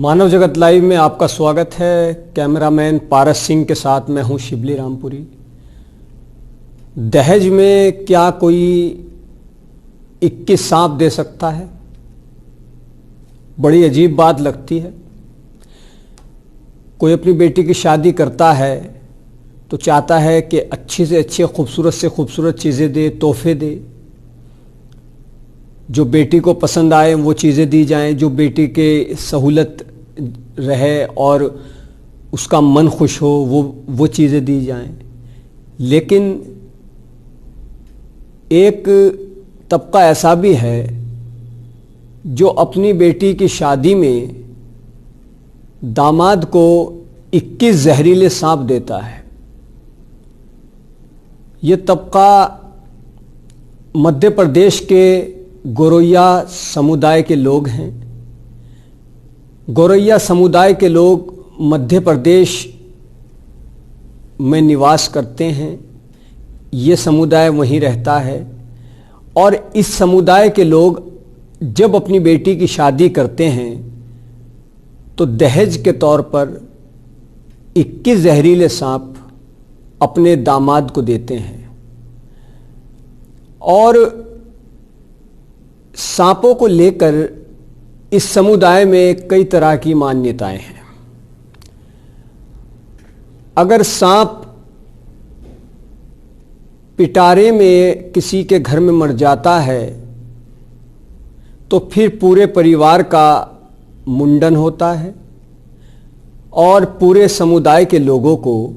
मानव जगत लाइव में आपका स्वागत है। कैमरामैन पारस सिंह के साथ मैं हूं शिबली रामपुरी। दहेज में क्या कोई 21 सांप दे सकता है? बड़ी अजीब बात लगती है। कोई अपनी बेटी की शादी करता है तो चाहता है कि अच्छी से खूबसूरत चीज़ें दे, तोहफे दे, जो बेटी को पसंद आए वो चीज़ें दी जाएं, जो बेटी के सहूलत रहे और उसका मन खुश हो वो चीज़ें दी जाएं। लेकिन एक तबका ऐसा भी है जो अपनी बेटी की शादी में दामाद को 21 जहरीले सांप देता है। ये तबका मध्य प्रदेश के गोरैया समुदाय के लोग हैं। गोरैया समुदाय के लोग मध्य प्रदेश में निवास करते हैं। ये समुदाय वहीं रहता है और इस समुदाय के लोग जब अपनी बेटी की शादी करते हैं तो दहेज के तौर पर 21 जहरीले सांप अपने दामाद को देते हैं। और सांपों को लेकर इस समुदाय में कई तरह की मान्यताएं हैं। अगर सांप पिटारे में किसी के घर में मर जाता है तो फिर पूरे परिवार का मुंडन होता है और पूरे समुदाय के लोगों को,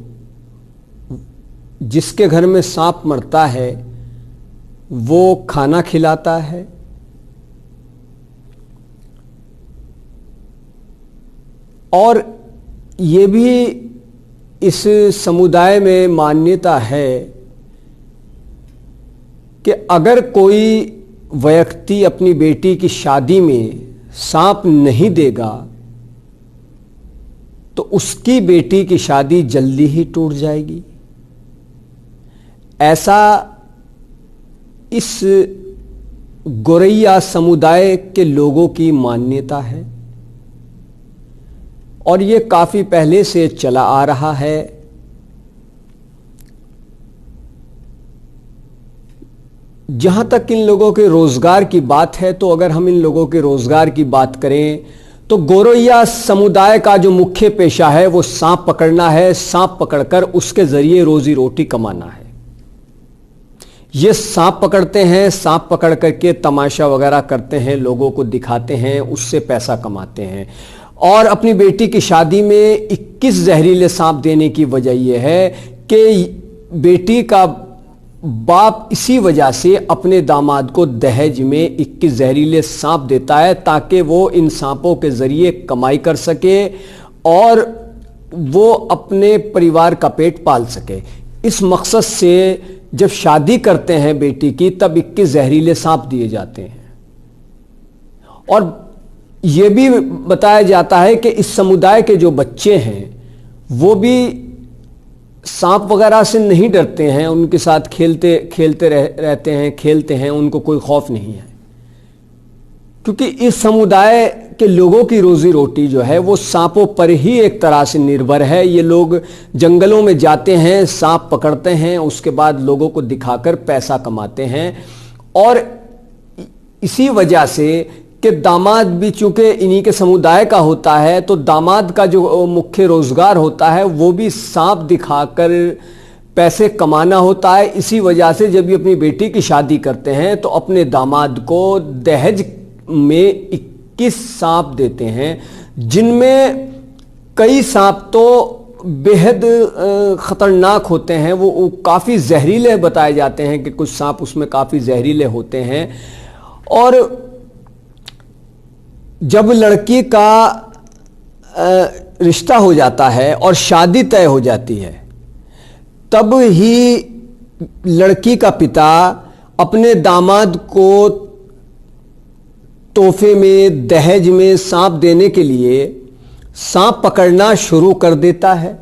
जिसके घर में सांप मरता है, वो खाना खिलाता है। और ये भी इस समुदाय में मान्यता है कि अगर कोई व्यक्ति अपनी बेटी की शादी में सांप नहीं देगा तो उसकी बेटी की शादी जल्दी ही टूट जाएगी। ऐसा इस गोरैया समुदाय के लोगों की मान्यता है और ये काफी पहले से चला आ रहा है। जहां तक इन लोगों के रोजगार की बात है तो अगर हम इन लोगों के रोजगार की बात करें तो गोरैया समुदाय का जो मुख्य पेशा है वो सांप पकड़ना है। सांप पकड़कर उसके जरिए रोजी रोटी कमाना है। ये सांप पकड़ते हैं, सांप पकड़ करके तमाशा वगैरह करते हैं, लोगों को दिखाते हैं, उससे पैसा कमाते हैं। और अपनी बेटी की शादी में 21 जहरीले सांप देने की वजह यह है कि बेटी का बाप इसी वजह से अपने दामाद को दहेज में 21 जहरीले सांप देता है ताकि वो इन सांपों के जरिए कमाई कर सके और वो अपने परिवार का पेट पाल सके। इस मकसद से जब शादी करते हैं बेटी की तब 21 जहरीले सांप दिए जाते हैं। और यह भी बताया जाता है कि इस समुदाय के जो बच्चे हैं वो भी सांप वगैरह से नहीं डरते हैं, उनके साथ रहते हैं, खेलते हैं, उनको कोई खौफ नहीं है। क्योंकि इस समुदाय के लोगों की रोजी रोटी जो है वो सांपों पर ही एक तरह से निर्भर है। ये लोग जंगलों में जाते हैं, सांप पकड़ते हैं, उसके बाद लोगों को दिखाकर पैसा कमाते हैं। और इसी वजह से कि दामाद भी चूंकि इन्हीं के समुदाय का होता है तो दामाद का जो मुख्य रोजगार होता है वो भी सांप दिखाकर पैसे कमाना होता है। इसी वजह से जब ये अपनी बेटी की शादी करते हैं तो अपने दामाद को दहेज में 21 सांप देते हैं, जिनमें कई सांप तो बेहद खतरनाक होते हैं। वो काफ़ी जहरीले बताए जाते हैं कि कुछ सांप उसमें काफ़ी जहरीले होते हैं। और जब लड़की का रिश्ता हो जाता है और शादी तय हो जाती है तब ही लड़की का पिता अपने दामाद को तोहफे में, दहेज में सांप देने के लिए सांप पकड़ना शुरू कर देता है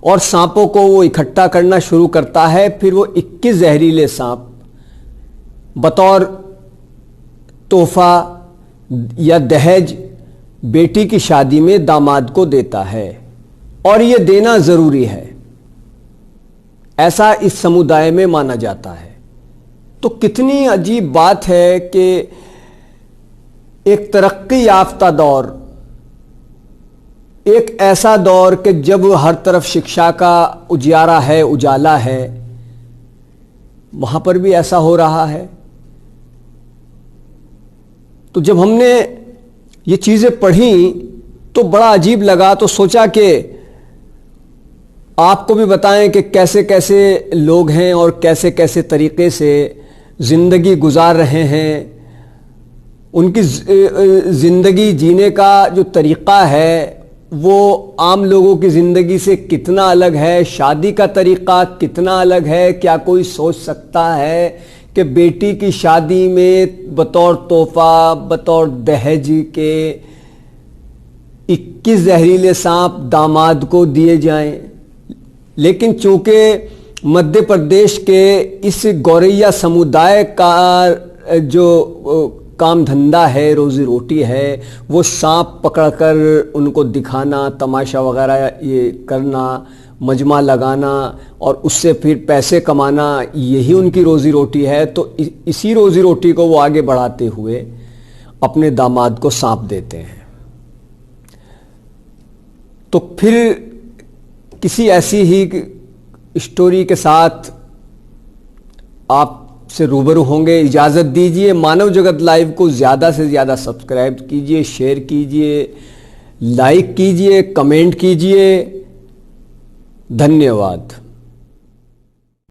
और सांपों को वो इकट्ठा करना शुरू करता है। फिर वो 21 जहरीले सांप बतौर तोहफा या दहेज बेटी की शादी में दामाद को देता है और यह देना जरूरी है, ऐसा इस समुदाय में माना जाता है। तो कितनी अजीब बात है कि एक तरक्की याफ्ता दौर, एक ऐसा दौर कि जब हर तरफ शिक्षा का उजियारा है, उजाला है, वहां पर भी ऐसा हो रहा है। तो जब हमने ये चीजें पढ़ी तो बड़ा अजीब लगा। तो सोचा कि आपको भी बताएं कि कैसे कैसे लोग हैं और कैसे कैसे तरीके से जिंदगी गुजार रहे हैं। उनकी जिंदगी जीने का जो तरीका है वो आम लोगों की ज़िंदगी से कितना अलग है, शादी का तरीक़ा कितना अलग है। क्या कोई सोच सकता है कि बेटी की शादी में बतौर तोहफा, बतौर दहेज के 21 जहरीले सांप दामाद को दिए जाएं? लेकिन चूंकि मध्य प्रदेश के इस गौरैया समुदाय का जो काम धंधा है, रोजी रोटी है, वो सांप पकड़कर उनको दिखाना, तमाशा वगैरह ये करना, मजमा लगाना और उससे फिर पैसे कमाना, यही उनकी रोजी रोटी है। तो इसी रोजी रोटी को वो आगे बढ़ाते हुए अपने दामाद को सांप देते हैं। तो फिर किसी ऐसी ही स्टोरी के साथ आप से रूबरू होंगे। इजाज़त दीजिए। मानव जगत लाइव को ज़्यादा से ज़्यादा सब्सक्राइब कीजिए, शेयर कीजिए, लाइक कीजिए, कमेंट कीजिए। धन्यवाद।